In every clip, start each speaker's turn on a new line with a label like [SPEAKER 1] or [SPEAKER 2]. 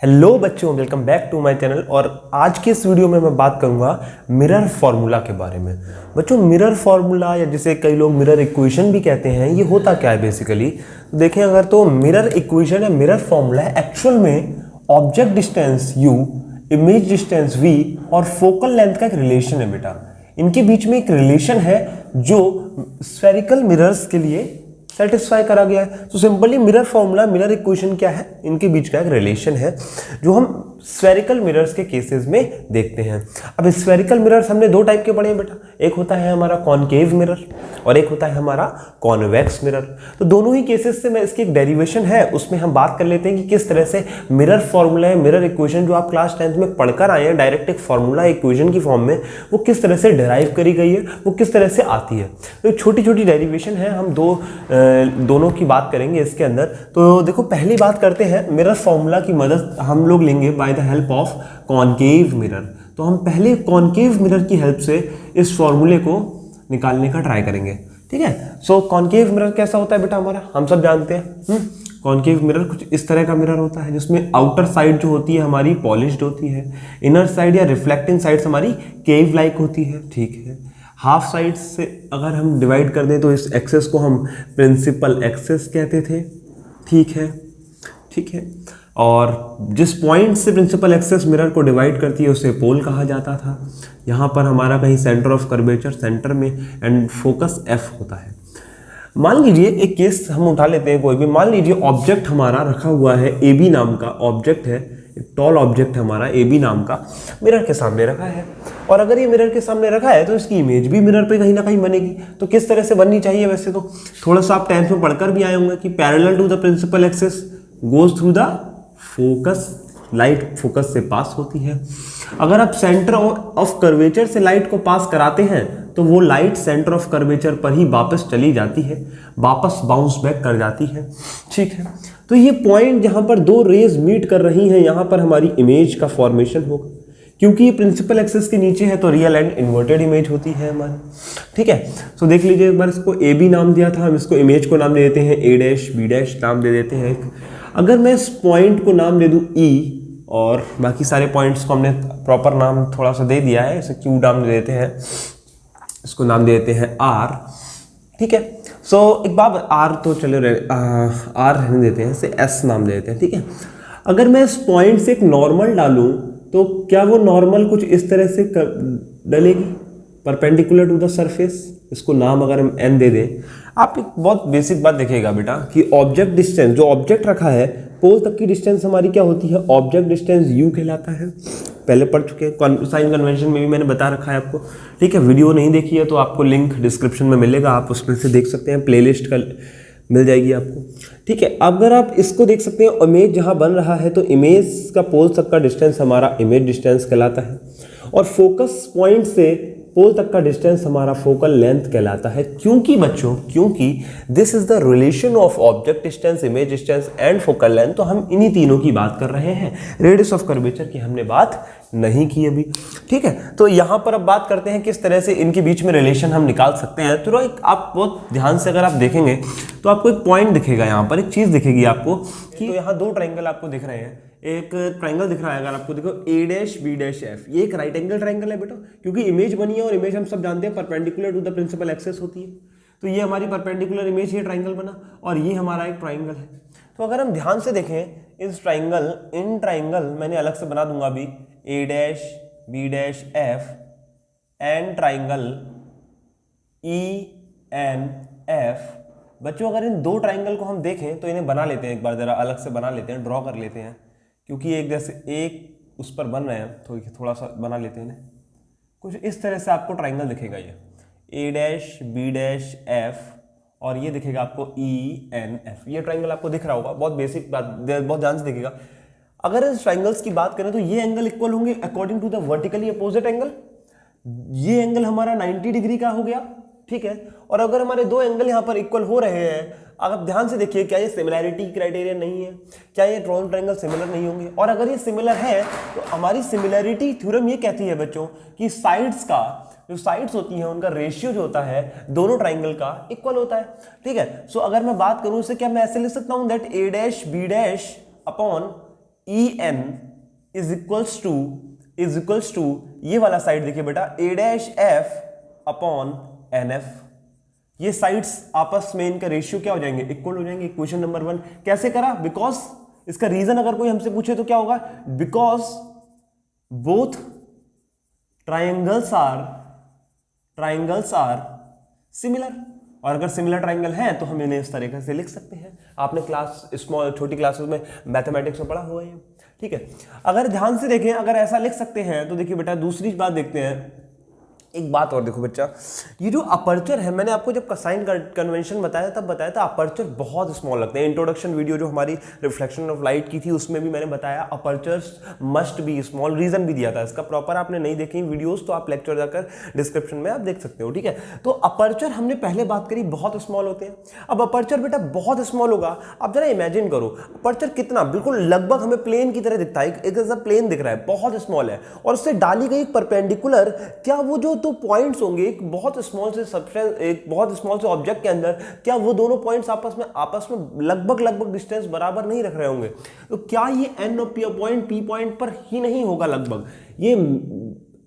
[SPEAKER 1] Hello बच्चों, welcome back to my channel. और आज के इस वीडियो में मैं बात करूंगा मिरर फार्मूला के बारे में। बच्चों, मिरर फार्मूला या जिसे कई लोग मिरर इक्वेशन भी कहते हैं, ये होता क्या है बेसिकली देखें अगर तो मिरर इक्वेशन या मिरर फार्मूला एक्चुअल में object distance u, image distance v और फोकल लेंथ का एक रिलेशन है बेटा। इनके बीच में एक रिलेशन है जो स्फेरिकल मिरर्स के लिए सेटिस्फाई करा गया है। तो simply mirror formula, mirror equation क्या है, इनके बीच का एक रिलेशन है जो हम स्फेरिकल मिरर्स के केसेस में देखते हैं। अब स्फेरिकल मिरर्स हमने दो टाइप के पढ़े हैं बेटा, एक होता है हमारा कॉनकेव मिरर और एक होता है हमारा कॉन्वेक्स मिरर। तो दोनों ही केसेस से मैं इसकी एक डेरिवेशन है उसमें हम बात कर लेते हैं कि किस तरह से मिरर फॉर्मूला है, मिरर इक्वेशन जो आप क्लास 10th में पढ़कर आए हैं डायरेक्ट एक फॉर्मूला इक्वेशन की फॉर्म में, वो किस तरह से डिराइव करी गई है, वो किस तरह से आती है। तो छोटी छोटी डेरिवेशन है, हम दोनों की बात करेंगे इसके अंदर। तो देखो, पहली बात करते हैं मिरर फॉर्मूला की मदद हम लोग लेंगे by the help of concave mirror. तो हम पहले कॉनकेव मिरर की हेल्प से इस फॉर्मूले को निकालने का ट्राई करेंगे, ठीक है। सो कॉनकेव मिरर कैसा होता है बेटा हमारा, हम सब जानते हैं। कॉनकेव मिरर कुछ इस तरह का मिरर होता है जिसमें आउटर साइड जो होती है हमारी पॉलिश्ड होती है, इनर साइड या रिफ्लेक्टिंग साइड्स हमारी केव लाइक होती है, ठीक है। हाफ साइड से अगर हम डिवाइड कर दें तो इस एक्सेस को हम प्रिंसिपल एक्सेस कहते थे, ठीक है। और जिस पॉइंट से प्रिंसिपल एक्सेस मिरर को डिवाइड करती है उसे पोल कहा जाता था। यहाँ पर हमारा कहीं सेंटर ऑफ कर्वेचर सेंटर में एंड फोकस एफ होता है। मान लीजिए एक केस हम उठा लेते हैं कोई भी, मान लीजिए ऑब्जेक्ट हमारा रखा हुआ है, ए बी नाम का ऑब्जेक्ट है, एक टॉल ऑब्जेक्ट है हमारा ए बी नाम का, मिरर के सामने रखा है। और अगर ये मिरर के सामने रखा है तो इसकी इमेज भी मिरर पे कहीं ना कहीं बनेगी। तो किस तरह से बननी चाहिए, वैसे तो थोड़ा सा आप 10th में पढ़कर भी आए होंगे कि parallel to the principal axis goes through the focus, light focus से पास होती है। अगर आप सेंटर ऑफ कर्वेचर से लाइट को पास कराते हैं तो वो लाइट सेंटर ऑफ कर्वेचर पर ही वापस चली जाती है, वापस बाउंस बैक कर जाती है, ठीक है। तो ये पॉइंट जहां पर दो रेज मीट कर रही हैं, यहां पर हमारी इमेज का फॉर्मेशन होगा। क्योंकि ये प्रिंसिपल एक्सेस के नीचे है तो रियल एंड इन्वर्टेड इमेज होती है हमारी, ठीक है। सो देख लीजिए एक बार, इसको ए बी नाम दिया था, हम इसको इमेज को नाम दे देते हैं ए डैश, बी डैश नाम दे देते हैं। अगर मैं इस पॉइंट को नाम दे दूं ई और बाकी सारे पॉइंट्स को हमने प्रॉपर नाम थोड़ा सा दे दिया है, इसे क्यू नाम दे देते हैं, इसको नाम दे देते हैं आर, ठीक है। सो एक बार आर तो चलो आर रहने देते हैं, इसे एस नाम दे देते हैं, ठीक है। अगर मैं इस पॉइंट से एक नॉर्मल डालूं तो क्या वो नॉर्मल कुछ इस तरह से डलेगी परपेंडिकुलर टू द सरफेस, इसको नाम अगर हम एन दे दें। आप एक बहुत बेसिक बात देखिएगा बेटा कि ऑब्जेक्ट डिस्टेंस, जो ऑब्जेक्ट रखा है पोल तक की डिस्टेंस हमारी क्या होती है, ऑब्जेक्ट डिस्टेंस यू कहलाता है। पहले पढ़ चुके हैं, साइन कन्वेंशन में भी मैंने बता रखा है आपको, ठीक है। वीडियो नहीं देखी है तो आपको लिंक डिस्क्रिप्शन में मिलेगा, आप उसमें से देख सकते हैं, प्लेलिस्ट का मिल जाएगी आपको, ठीक है। अगर आप इसको देख सकते हैं, इमेज जहाँ बन रहा है तो इमेज का पोल तक का डिस्टेंस हमारा इमेज डिस्टेंस कहलाता है और फोकस पॉइंट से पोल तक का डिस्टेंस हमारा फोकल लेंथ कहलाता है। क्योंकि बच्चों, क्योंकि this is the relation of object distance, image distance and focal length. तो हम इन्हीं तीनों की बात कर रहे हैं, रेडियस ऑफ कर्वेचर की हमने बात नहीं की अभी, ठीक है। तो यहाँ पर अब बात करते हैं किस तरह से इनके बीच में रिलेशन हम निकाल सकते हैं। तो एक आप बहुत ध्यान से अगर आप देखेंगे तो आपको एक पॉइंट दिखेगा, यहाँ पर एक चीज दिखेगी आपको कि तो यहाँ दो ट्रायंगल आपको दिख रहे हैं। एक ट्रायंगल दिख रहा है अगर आपको, देखो ए डैश बी डैश एफ, ये एक राइट एंगल ट्रायंगल है बेटा, क्योंकि इमेज बनी है और इमेज हम सब जानते हैं perpendicular to the principal axis होती है। तो ये हमारी परपेंडिकुलर इमेज, ये ट्रायंगल बना और ये हमारा एक ट्रायंगल है। तो अगर हम ध्यान से देखें इस ट्रायंगल, इन ट्रायंगल मैंने अलग से बना दूंगा अभी, A dash B dash F and triangle E N F. बच्चों अगर इन दो ट्रायंगल को हम देखें तो इन्हें बना लेते हैं, एक बार जरा अलग से बना लेते हैं, ड्रॉ कर लेते हैं, क्योंकि एक जैसे एक उस पर बन रहे हैं तो थोड़ा सा बना लेते हैं इन्हें। कुछ इस तरह से आपको ट्रायंगल दिखेगा, ये ए डैश बी डैश एफ और ये दिखेगा आपको ई एन एफ। ये ट्रायंगल आपको दिख रहा होगा, बहुत बेसिक बात, बहुत ध्यान से दिखेगा। अगर इस ट्रायंगल्स की बात करें तो ये एंगल इक्वल होंगे according to the vertically opposite angle. ये एंगल हमारा 90 डिग्री का हो गया, ठीक है। और अगर हमारे दो एंगल यहाँ पर इक्वल हो रहे हैं, अगर ध्यान से देखिए, क्या ये सिमिलैरिटी क्राइटेरिया नहीं है, क्या ये दोनों ट्रायंगल सिमिलर नहीं होंगे। और अगर ये सिमिलर है तो हमारी सिमिलैरिटी थ्योरम ये कहती है बच्चों कि साइड्स का, जो साइड्स होती हैं उनका रेशियो जो होता है दोनों ट्रायंगल का इक्वल होता है, ठीक है। सो अगर मैं बात करूं इससे, क्या मैं ऐसे लिख सकता हूं that A dash B dash upon E N is equals to ये वाला साइड देखिए बेटा A dash F upon N F. ये साइड्स आपस में इनका रेशियो क्या हो जाएंगे, इक्वल हो जाएंगे। इक्वेशन नंबर 1 कैसे करा, बिकॉज इसका रीजन अगर कोई हमसे पूछे तो क्या होगा, because both triangles are similar. और अगर सिमिलर ट्राइंगल है तो हम इन्हें इस तरीके से लिख सकते हैं। आपने छोटी क्लासेस में मैथमेटिक्स में पढ़ा हुआ है, ठीक है। अगर ध्यान से देखें, अगर ऐसा लिख सकते हैं तो देखिए बेटा दूसरी बात देखते हैं। एक बात और देखो बच्चा, ये जो अपर्चर है, मैंने आपको जब साइन कन्वेंशन बताया तब बताया था अपर्चर बहुत स्मॉल लगते हैं। इंट्रोडक्शन वीडियो जो हमारी रिफ्लेक्शन ऑफ लाइट की थी उसमें भी मैंने बताया apertures must be small, reason भी दिया था इसका। प्रॉपर आपने नहीं देखी वीडियोस तो आप लेक्चर जाकर डिस्क्रिप्शन में आप देख सकते हो, ठीक है। तो अपर्चर हमने पहले बात करी बहुत स्मॉल होते हैं। अब अपर्चर बेटा बहुत स्मॉल होगा, अब जरा इमेजिन करो अपर्चर कितना, बिल्कुल लगभग हमें प्लेन की तरह दिखता है, एक ऐसा प्लेन दिख रहा है, बहुत स्मॉल है, और उससे डाली गई परपेंडिकुलर, क्या वो जो तो पॉइंट्स होंगे एक बहुत स्मॉल से सब्सटेंस, एक बहुत स्मॉल से ऑब्जेक्ट के अंदर, क्या वो दोनों पॉइंट्स आपस में लगभग डिस्टेंस बराबर नहीं रख रहे होंगे? तो क्या ये एन और पॉइंट पी पॉइंट पर ही नहीं होगा लगभग? ये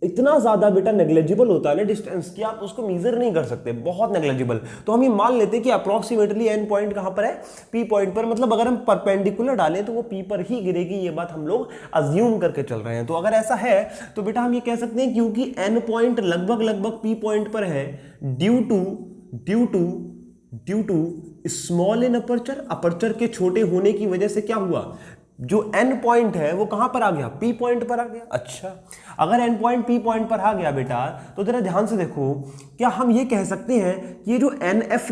[SPEAKER 1] इतना ज्यादा बेटा नेग्लेजिबल होता है ना डिस्टेंस कि आप उसको मेजर नहीं कर सकते, बहुत नेग्लेजिबल। तो हम ये मान लेते हैं कि अप्रोक्सीमेटली एन पॉइंट कहां पर है, पी पॉइंट पर। मतलब अगर हम परपेंडिकुलर डालें तो वो पी पर ही गिरेगी, ये बात हम लोग अज्यूम करके चल रहे हैं। तो अगर ऐसा है तो बेटा हम ये कह सकते हैं क्योंकि एन पॉइंट लगभग पी पॉइंट पर है, due to small in aperture के छोटे होने की वजह से क्या हुआ, जो एन पॉइंट है वो कहां पर आ गया, पी पॉइंट पर आ गया। अच्छा, अगर एन पॉइंट पी पॉइंट पर आ गया बेटा तो जरा ध्यान से देखो, क्या हम ये कह सकते हैं कि ये जो एन एफ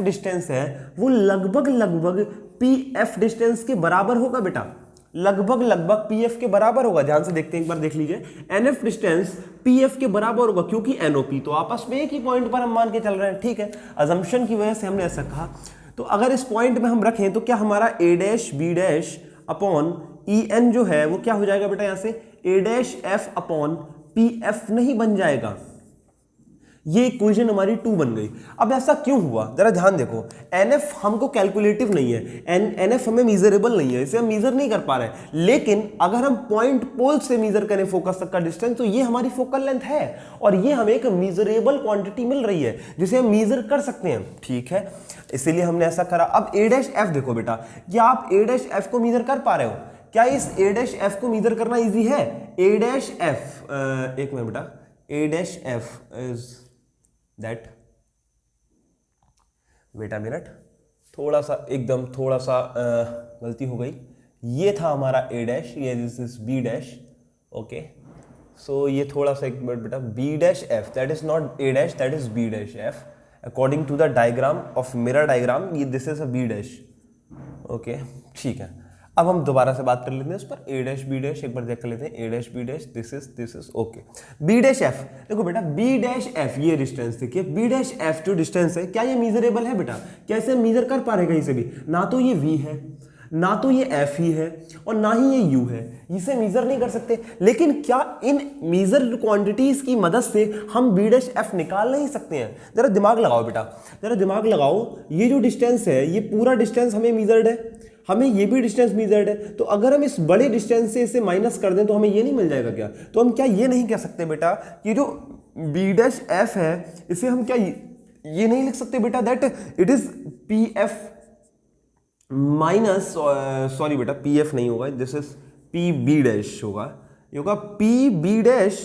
[SPEAKER 1] डिस्टेंस है वो लगभग पी एफ डिस्टेंस के बराबर होगा बेटा, लगभग पी एफ के बराबर होगा। ध्यान से देखते हैं, एक बार देख लीजिए, N F distance P F के बराबर होगा क्योंकि एन ओ पी तो आपस में एक ही पॉइंट पर हम मान के चल रहे हैं, ठीक है। अजम्पशन की वजह से हमने ऐसा कहा। तो अगर इस पॉइंट में हम रखें तो क्या हमारा A dash B dash upon E N जो है वो क्या हो जाएगा बेटा, यहां से A dash F upon P F नहीं बन जाएगा? ये इक्वेशन हमारी 2 बन गई। अब ऐसा क्यों हुआ, जरा ध्यान देखो, एनएफ हमको कैलकुलेटिव नहीं है, एनएफ हमें मीजरेबल नहीं है, इसे हम मीजर नहीं कर पा रहे हैं। लेकिन अगर हम पॉइंट पोल से मीजर करें फोकस तक का डिस्टेंस तो ये हमारी फोकल लेंथ है और ये हमें एक मीजरेबल क्वांटिटी मिल रही है जिसे हम मीजर कर सकते हैं, ठीक है। इसीलिए हमने ऐसा करा। अब ए डैश एफ देखो बेटा, क्या आप ए डैश एफ को मीजर कर पा रहे हो? क्या इस ए डैश एफ को मीजर करना इजी है? ए डैश एफ, एक मिनट बेटा, A dash F is that, wait a minute, थोड़ा सा गलती हो गई। ये था हमारा ए डैश, ये this is B dash, okay. So ये थोड़ा सा एक मिनट बेटा, B dash F, that is not A dash, that is B dash F according to the diagram of mirror diagram, ये this is a B dash, okay, ठीक है। अब हम दोबारा से बात कर लेते हैं उस पर, ए डैश बी डैश एक बार देख लेते हैं, A dash B dash, this is okay. B dash F देखो बेटा, बी डैश एफ ये डिस्टेंस देखिए, बी डैश एफ जो डिस्टेंस है क्या ये मीजरेबल है बेटा? कैसे मीजर कर पा रहे कहीं से भी? ना तो ये वी है, ना तो ये एफ ही है, और ना ही ये यू है, इसे मीजर नहीं कर सकते। लेकिन क्या इन मीजर क्वांटिटीज की मदद से हम बी डैश एफ निकाल नहीं सकते हैं? जरा दिमाग लगाओ बेटा, जरा दिमाग लगाओ। ये जो डिस्टेंस है ये पूरा डिस्टेंस हमें मीजर्ड है, हमें ये भी डिस्टेंस मीजर्ड है, तो अगर हम इस बड़े डिस्टेंस से इसे माइनस कर दें तो हमें ये नहीं मिल जाएगा क्या? तो हम क्या ये नहीं कह सकते बेटा कि जो बी डैश एफ है इसे हम क्या ये नहीं लिख सकते बेटा that it is P F minus, sorry बेटा पी एफ नहीं होगा, this is P B dash होगा, ये होगा P B dash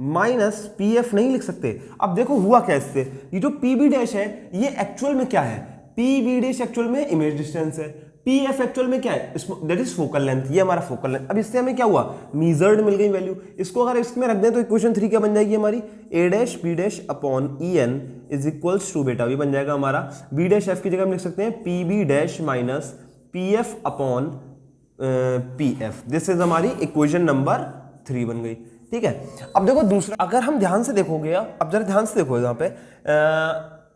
[SPEAKER 1] minus P F नहीं लिख सकते। अब देखो हुआ क्या इससे, ये जो पी बी डैश है ये एक्चुअल में क्या है? पी बी डैश एक्चुअल में इमेज डिस्टेंस है, पी एफ एक्चुअल में क्या है? दैट इज फोकल लेंथ, ये हमारा फोकल लेंथ। अब इससे हमें क्या हुआ? मीजर्ड मिल गई वैल्यू। इसको अगर इसमें रख दें तो इक्वेशन 3 क्या बन जाएगी हमारी? A dash B dash upon E N is equals to बेटा ये बन जाएगा हमारा बी डैश एफ की जगह हम लिख सकते हैं P B dash minus P F upon P F. This is हमारी इक्वेशन नंबर 3 बन गई, ठीक है। अब देखो दूसरा, अगर हम ध्यान से देखोगे, अब जरा ध्यान से देखो यहाँ पे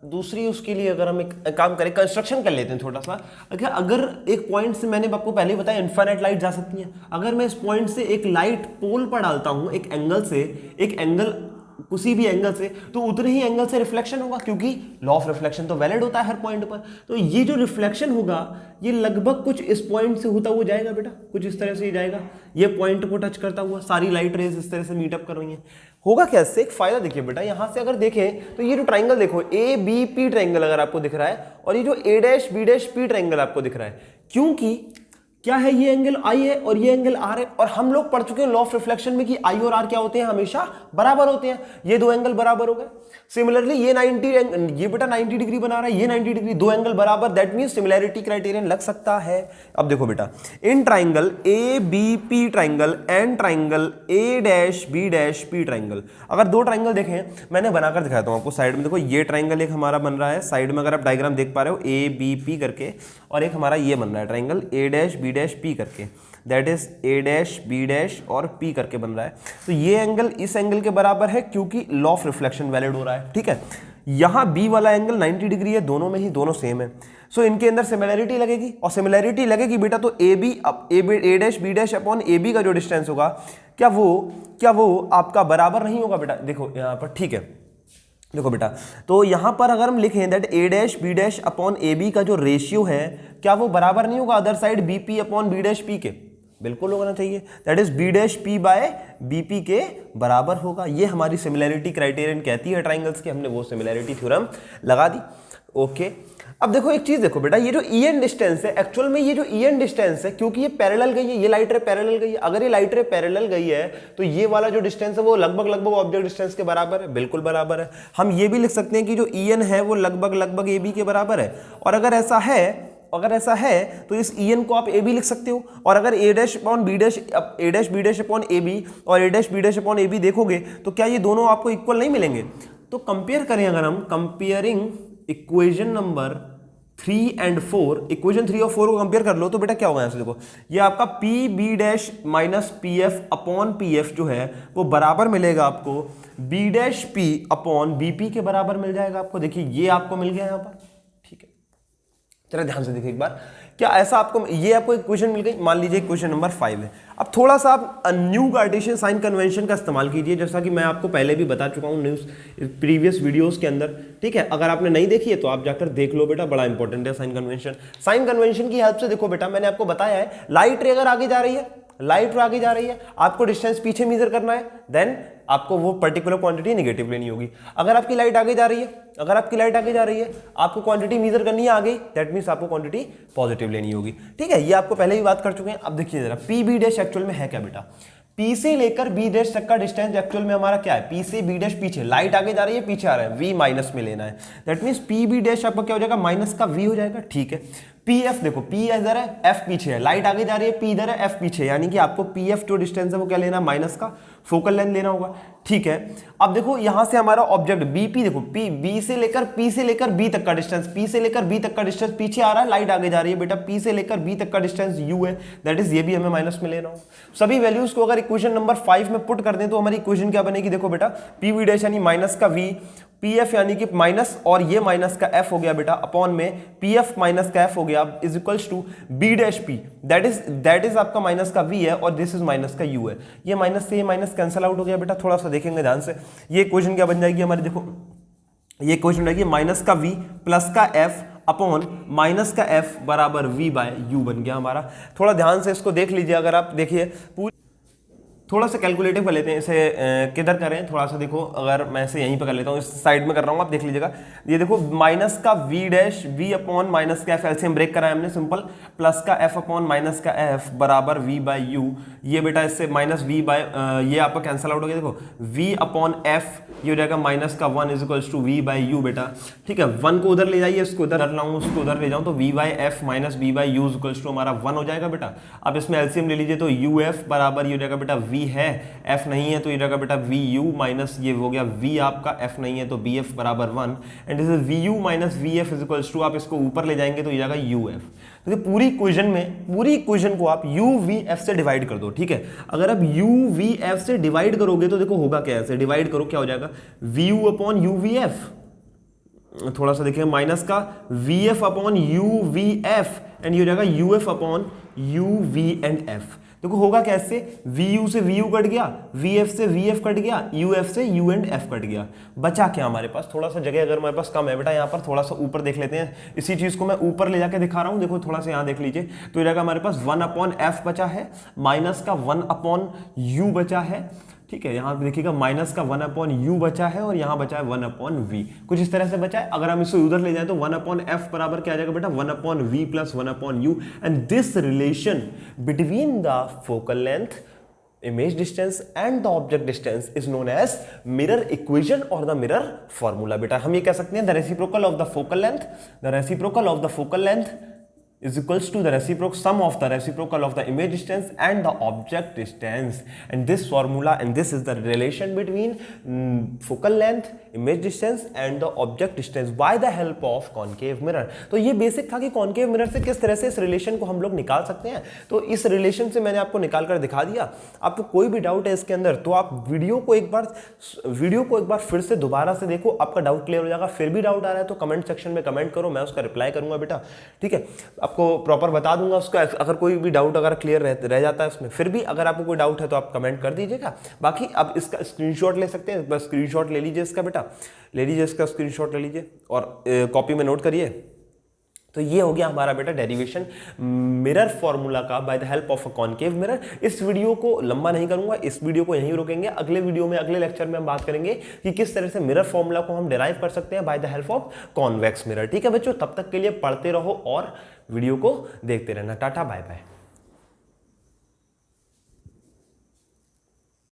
[SPEAKER 1] दूसरी उसके लिए अगर हम एक काम करें, कंस्ट्रक्शन कर लेते हैं थोड़ा सा। अगर एक पॉइंट से, मैंने आपको पहले ही बताया इनफाइनाइट लाइट जा सकती है, अगर मैं इस पॉइंट से एक लाइट पोल पर डालता हूं एक एंगल से, एक एंगल किसी भी एंगल से तो उतने ही एंगल से रिफ्लेक्शन होगा, क्योंकि लॉ ऑफ रिफ्लेक्शन तो वैलिड होता है हर पॉइंट पर। तो ये जो रिफ्लेक्शन होगा ये लगभग कुछ इस पॉइंट से होता हुआ जाएगा बेटा, कुछ इस तरह से ही जाएगा, ये पॉइंट को टच करता हुआ सारी लाइट रेज इस तरह से मीटअप कर रही हैं। होगा क्या इससे, एक फायदा देखिए बेटा, यहां से अगर देखें तो ये जो ट्राइंगल देखो ए बी पी ट्राइंगल अगर आपको दिख रहा है, और ये जो A dash B dash P triangle आपको दिख रहा है, क्योंकि क्या है, ये एंगल आई है और ये एंगल आर है, और हम लोग पढ़ चुके हैं लॉ ऑफ रिफ्लेक्शन में कि आई और आर क्या होते हैं, हमेशा बराबर होते हैं। ये दो एंगल बराबर हो गए। सिमिलरली ये 90, ये बेटा 90 डिग्री बना रहा है, ये 90 डिग्री, दो एंगल बराबर, दैट मींस सिमिलैरिटी क्राइटेरियन लग सकता है। अब देखो बेटा, in triangle A B P triangle and triangle A dash B dash P triangle, अगर दो ट्राइंगल देखें, मैंने बनाकर दिखाता हूं आपको साइड में। देखो ये ट्राइंगल एक हमारा बन रहा है साइड में, अगर आप डायग्राम देख पा रहे हो, ए बी पी करके, और एक हमारा ये बन रहा है triangle A dash B dash P करके, that is A dash B dash और पी करके बन रहा है। तो ये एंगल इस एंगल के बराबर है, क्योंकि लॉ ऑफ रिफ्लेक्शन वैलिड हो रहा है, ठीक है। यहां बी वाला एंगल 90 डिग्री है, दोनों में ही दोनों सेम है, सो इनके अंदर सिमिलैरिटी लगेगी, और सिमिलैरिटी लगेगी बेटा तो A dash B dash upon A B का जो डिस्टेंस होगा, क्या वो आपका बराबर नहीं होगा बेटा। देखो यहां पर, ठीक है, देखो बेटा, तो यहां पर अगर हम लिखें that A dash B dash upon A B का जो रेशियो है, क्या वो बराबर नहीं होगा other side B P upon B dash P के, बिल्कुल होना चाहिए, that is B dash P by B P के बराबर होगा। ये हमारी सिमिलैरिटी क्राइटेरियन कहती है ट्राइंगल्स की, हमने वो सिमिलैरिटी थ्योरम लगा दी। ओके, अब देखो एक चीज देखो बेटा, ये जो ई एन डिस्टेंस है, एक्चुअल में ये जो ई एन डिस्टेंस है, क्योंकि ये पैरेलल गई है, ये लाइट रे पैरेलल गई है, अगर ये लाइट रे पैरेलल गई है तो ये वाला जो डिस्टेंस है वो लगभग ऑब्जेक्ट डिस्टेंस के बराबर है, बिल्कुल बराबर है। हम ये भी लिख सकते हैं कि जो ई एन है वो लगभग ए बी के बराबर है, और अगर ऐसा है तो इस ई एन को आप ए बी लिख सकते हो, और अगर A dash upon B dash, A dash B dash upon A B और A dash B dash upon A B देखोगे तो क्या ये दोनों आपको इक्वल नहीं मिलेंगे। तो कंपेयर करें, अगर हम comparing equation number 3 and 4, equation 3 और 4 को कंपेयर कर लो तो बेटा क्या होगा, यहां से देखो, ये आपका P B dash minus P F upon P F जो है वो बराबर मिलेगा आपको B dash P upon B P के बराबर मिल जाएगा आपको। देखिए ये आपको मिल गया यहां पर, ठीक है। जरा ध्यान से देखिए एक बार, क्या ऐसा आपको ये आपको इक्वेशन मिल गई, मान लीजिए इक्वेशन नंबर 5 है। अब थोड़ा सा आप न्यू कार्टेशियन साइन कन्वेंशन का इस्तेमाल कीजिए, जैसा कि मैं आपको पहले भी बता चुका हूँ प्रीवियस वीडियोस के अंदर, ठीक है। अगर आपने नहीं देखी है तो आप जाकर देख लो बेटा, बड़ा इंपॉर्टेंट है साइन कन्वेंशन। साइन कन्वेंशन की हेल्प से देखो बेटा, मैंने आपको बताया है, लाइट रे अगर आगे जा रही है, आपको डिस्टेंस पीछे मेजर करना है, देन आपको वो पर्टिकुलर क्वांटिटी नेगेटिव लेनी होगी। अगर आपकी लाइट आगे जा रही है, आपको क्वांटिटी मेजर करनी है आगे, दैट मींस आपको क्वांटिटी पॉजिटिव लेनी होगी, ठीक है। ये आपको पहले भी बात कर चुके हैं। अब देखिए जरा, पी बी डैश एक्चुअल में है क्या बेटा, पी से लेकर बी डैश तक का डिस्टेंस एक्चुअल में हमारा क्या है, पी से बी डैश पीछे, लाइट आगे जा रही है पीछे आ रहा है, वी माइनस में लेना है, that means P B dash आपका क्या हो जाएगा, माइनस का वी हो जाएगा, ठीक है। पी एफ देखो, पी इधर है, एफ पीछे है, लाइट आगे जा रही है, पी इधर है, एफ पीछे, यानी कि आपको पी एफ जो डिस्टेंस है वो क्या लेना, माइनस का फोकल लेंथ लेना होगा, ठीक है। अब देखो यहां से हमारा ऑब्जेक्ट बीपी, देखो पी बी से लेकर बी तक का डिस्टेंस, पी से लेकर बी तक का डिस्टेंस पीछे आ रहा है, लाइट आगे जा रही है बेटा, पी से लेकर बी तक का डिस्टेंस यू है, दैट इज ये भी हमें माइनस में लेना हो। सभी वैल्यूज को अगर इक्वेशन नंबर 5 में पुट कर दें तो हमारी इक्वेशन क्या बनेगी, देखो बेटा, पी वी डैश यानी माइनस का वी, पी एफ यानी कि माइनस, और ये माइनस का एफ हो गया बेटा, अपॉन में पी एफ माइनस का एफ हो गया, is equals to B dash P, that is आपका माइनस का वी है, और दिस इज माइनस का यू है। ये माइनस से ये माइनस कैंसल आउट हो गया बेटा, थोड़ा सा देखेंगे ध्यान से। ये इक्वेशन क्या बन जाएगी हमारी, देखो ये इक्वेशन रहेगी माइनस का वी प्लस का एफ अपॉन माइनस का एफ बराबर वी बाय यू बन गया हमारा। थोड़ा ध्यान से इसको देख लीजिए, अगर आप देखिए थोड़ा सा कैलकुलेटिव कर लेते हैं इसे, किधर करें, थोड़ा सा देखो, अगर मैं इसे यहीं पे कर लेता हूँ, इस साइड में कर रहा हूँ, आप देख लीजिएगा। ये देखो माइनस का V dash V upon minus का एफ, एलसीएम ब्रेक करा है हमने सिंपल, प्लस का एफ अपॉन माइनस का एफ बराबर वी बाय यू। ये बेटा इससे माइनस वी बाय ये आपका कैंसिल आउट हो गया, देखो वी अपॉन एफ ये हो जाएगा माइनस का 1 is equals to V by U बेटा, ठीक है। 1 को उधर ले जाइए, इसको उधर लाऊं, उसको उधर ले जाऊं, तो V by F minus V by U is equals to हमारा 1 हो जाएगा बेटा। अब इसमें एलसीएम ले लीजिए तो यू एफ बराबर ये हो जाएगा बेटा, वी है एफ नहीं है तो ये जाएगा बेटा वी यू माइनस ये हो गया वी आपका, एफ नहीं है तो बी एफ बराबर 1, and this is V U minus V F is equals to, आप इसको ऊपर ले जाएंगे तो ये जाएगा यू एफ। तो पूरी इक्वेशन को आप यू वी एफ से डिवाइड कर दो, ठीक है। अगर आप यू वी एफ से डिवाइड करोगे तो देखो होगा क्या, ऐसे डिवाइड करो क्या हो जाएगा, V U upon U V F, थोड़ा सा देखिए माइनस का V F upon U V F and ये हो जाएगा U F upon U V and F. देखो होगा कैसे, वी यू से वी यू कट गया, वी एफ से वी एफ कट गया, यू एफ से यू एंड एफ कट गया, बचा क्या हमारे पास, थोड़ा सा जगह अगर हमारे पास कम है बेटा यहाँ पर थोड़ा सा ऊपर देख लेते हैं, इसी चीज को मैं ऊपर ले जाके दिखा रहा हूँ, देखो थोड़ा सा यहाँ देख लीजिए, तो ये जाएगा हमारे पास 1 अपॉन एफ बचा है, माइनस का 1 अपॉन यू बचा है, ठीक है, यहाँ पे देखिएगा माइनस का 1 अपॉन यू बचा है और यहाँ बचा है 1 अपॉन वी, कुछ इस तरह से बचा है। अगर हम इसको उधर ले जाए तो 1 अपॉन एफ बराबर क्या आ जाएगा बेटा, 1 upon V plus 1 upon U, and this relation between the focal length, image distance and the object distance is known as mirror equation or the mirror formula। बेटा हम ये कह सकते हैं the reciprocal of the focal length is equals to the sum of the reciprocal of the image distance and the object distance, and this formula, and this is the relation between focal length, image distance and the object distance by the help of concave mirror। तो ये basic था कि concave mirror से किस तरह से इस relation को हम लोग निकाल सकते हैं, तो इस रिलेशन से मैंने आपको निकाल कर दिखा दिया। आपको कोई भी डाउट है इसके अंदर तो आप वीडियो को एक बार फिर से दोबारा से देखो, आपका डाउट क्लियर हो जाएगा। फिर भी डाउट आ रहा है तो कमेंट सेक्शन में कमेंट करो, मैं उसका रिप्लाई करूंगा बेटा, ठीक है, आपको प्रॉपर बता दूंगा उसका। अगर कोई भी डाउट अगर क्लियर रह जाता है उसमें, फिर भी अगर आपको कोई डाउट है तो आप कमेंट कर दीजिएगा। बाकी अब इसका स्क्रीनशॉट ले सकते हैं, बस स्क्रीनशॉट ले लीजिए इसका बेटा, ले लीजिए इसका स्क्रीनशॉट ले लीजिए और कॉपी में नोट करिए। तो ये हो गया हमारा बेटा डेरिवेशन मिरर फॉर्मूला का by the help of a concave mirror. इस वीडियो को लंबा नहीं करूंगा, इस वीडियो को यहीं रोकेंगे। अगले वीडियो में, अगले लेक्चर में हम बात करेंगे कि किस तरह से मिरर फॉर्मूला को हम डिराइव कर सकते हैं by the help of convex mirror. ठीक है बच्चों, तब तक के लिए पढ़ते रहो और वीडियो को देखते रहना। Tata bye bye.